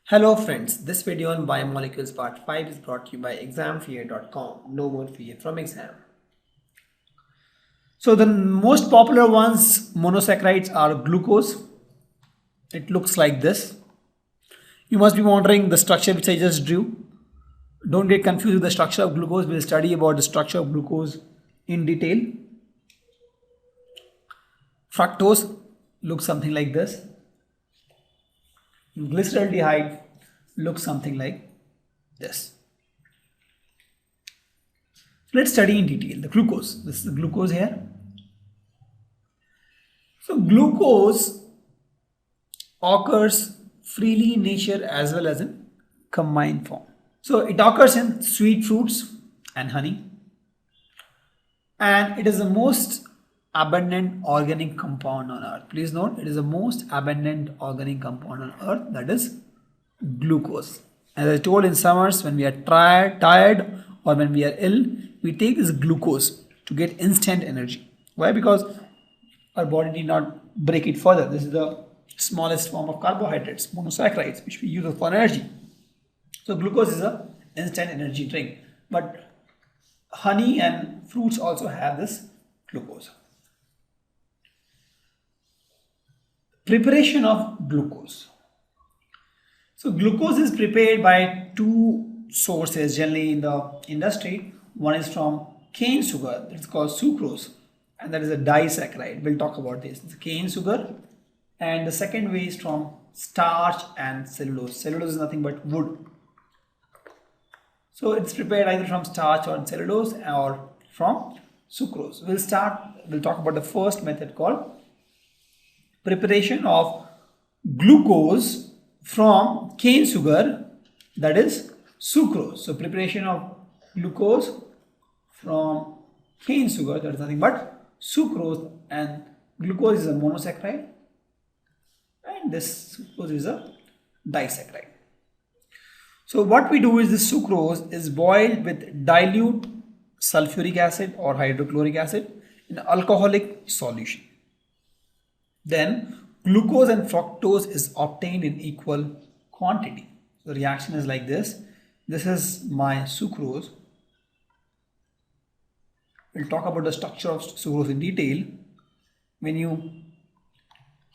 Hello friends, this video on Biomolecules part 5 is brought to you by examfear.com. No more fear from exam. So the most popular ones, monosaccharides, are glucose. It looks like this. You must be wondering the structure which I just drew. Don't get confused with the structure of glucose. We'll study about the structure of glucose in detail. Fructose looks something like this. Glyceraldehyde looks something like this. So let's study in detail the glucose. This is the glucose here. So glucose occurs freely in nature as well as in combined form. So it occurs in sweet fruits and honey, and it is the most abundant organic compound on earth. Please note, it is the most abundant organic compound on earth, that is glucose. As I told, in summers when we are tired or when we are ill, we take this glucose to get instant energy. Why? Because our body need not break it further. This is the smallest form of carbohydrates, monosaccharides, which we use for energy. So glucose is a instant energy drink, but honey and fruits also have this glucose. Preparation of glucose. So glucose is prepared by two sources generally in the industry. One is from cane sugar, it's called sucrose, and that is a disaccharide. We'll talk about this. It's cane sugar. And the second way is from starch and cellulose. Cellulose is nothing but wood. So it's prepared either from starch or cellulose or from sucrose. We'll talk about the first method called preparation of glucose from cane sugar, that is sucrose. So preparation of glucose from cane sugar, that is nothing but sucrose, and glucose is a monosaccharide and this sucrose is a disaccharide. So what we do is this sucrose is boiled with dilute sulfuric acid or hydrochloric acid in alcoholic solution. Then glucose and fructose is obtained in equal quantity. The reaction is like this. This is my sucrose. We'll talk about the structure of sucrose in detail. When you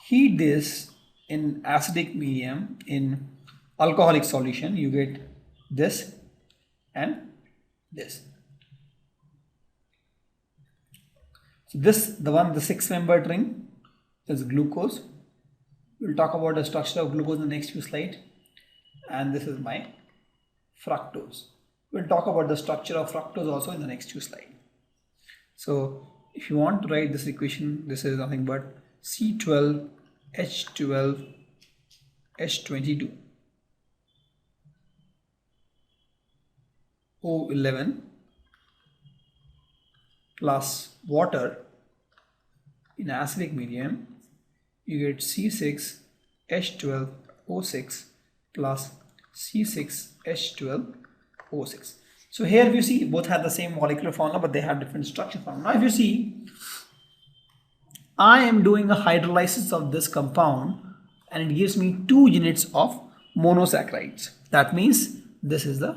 heat this in acidic medium in alcoholic solution, you get this and this. So this, the 6-membered ring, is glucose. We'll talk about the structure of glucose in the next few slides. And this is my fructose. We'll talk about the structure of fructose also in the next few slides. So if you want to write this equation, this is nothing but C12H12H22 O11 plus water in acidic medium, you get C6H12O6 plus C6H12O6. So here you see both have the same molecular formula, but they have different structure formula. Now if you see, I am doing a hydrolysis of this compound and it gives me 2 units of monosaccharides. That means this is the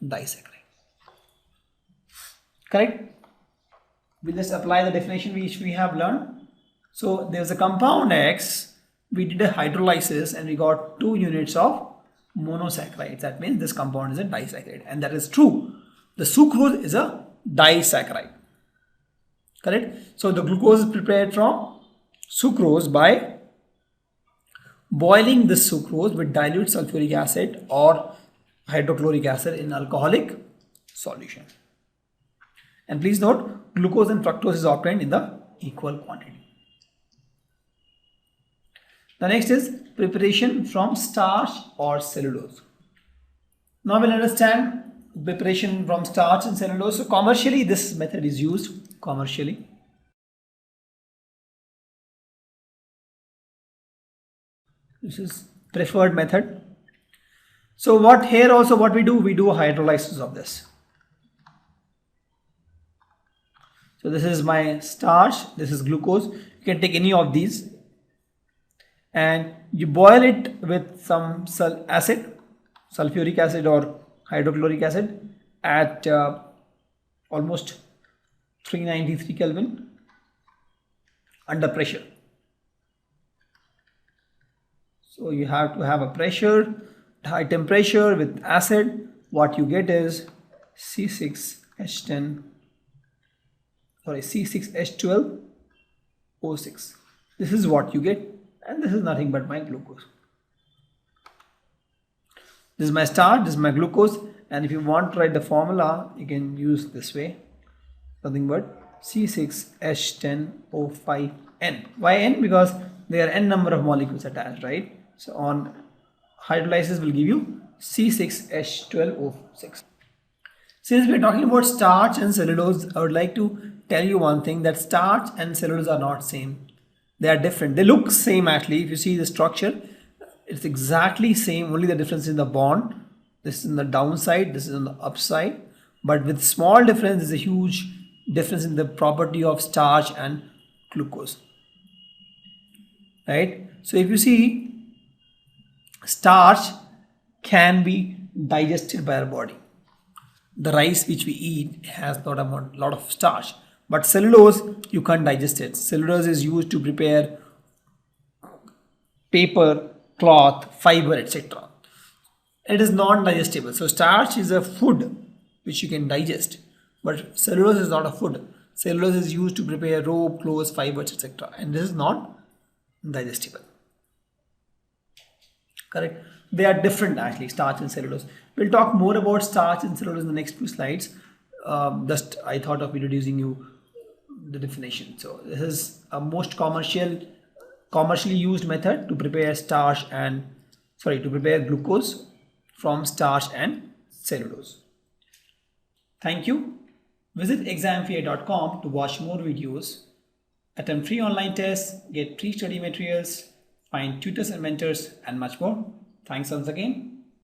disaccharide. Correct? We'll just apply the definition which we have learned. So there's a compound X, we did a hydrolysis and we got 2 units of monosaccharides. That means this compound is a disaccharide, and that is true. The sucrose is a disaccharide. Correct? So the glucose is prepared from sucrose by boiling this sucrose with dilute sulfuric acid or hydrochloric acid in alcoholic solution. And please note, glucose and fructose is obtained in the equal quantity. The next is preparation from starch or cellulose. Now we'll understand preparation from starch and cellulose. So commercially this method is used commercially. This is preferred method. So what we do a hydrolysis of this. So this is my starch, this is glucose. You can take any of these and you boil it with some sulfuric acid or hydrochloric acid at almost 393 Kelvin under pressure. So you have to have a pressure, high temperature with acid. What you get is C6H12O6. This is what you get, and this is nothing but my glucose. This is my starch, this is my glucose, and if you want to write the formula, you can use this way, nothing but C6H10O5N. Why N? Because there are N number of molecules attached, right? So on hydrolysis will give you C6H12O6. Since we are talking about starch and cellulose, I would like to tell you one thing, that starch and cellulose are not same. They are different. They look same actually. If you see the structure, it's exactly same, only the difference in the bond. This is on the downside, this is on the upside. But with small difference, there's a huge difference in the property of starch and glucose. Right? So if you see, starch can be digested by our body. The rice which we eat has a lot of starch, but cellulose you can't digest it. Cellulose is used to prepare paper, cloth, fiber, etc. It is non-digestible. So starch is a food which you can digest, but cellulose is not a food. Cellulose is used to prepare rope, clothes, fibers, etc. And this is not digestible. Correct? They are different actually, starch and cellulose. We'll talk more about starch and cellulose in the next few slides. Just I thought of introducing you the definition. So this is a most commercially used method to prepare glucose from starch and cellulose. Thank you. Visit examfear.com to watch more videos, attempt free online tests, get free study materials, find tutors and mentors, and much more. Thanks once again.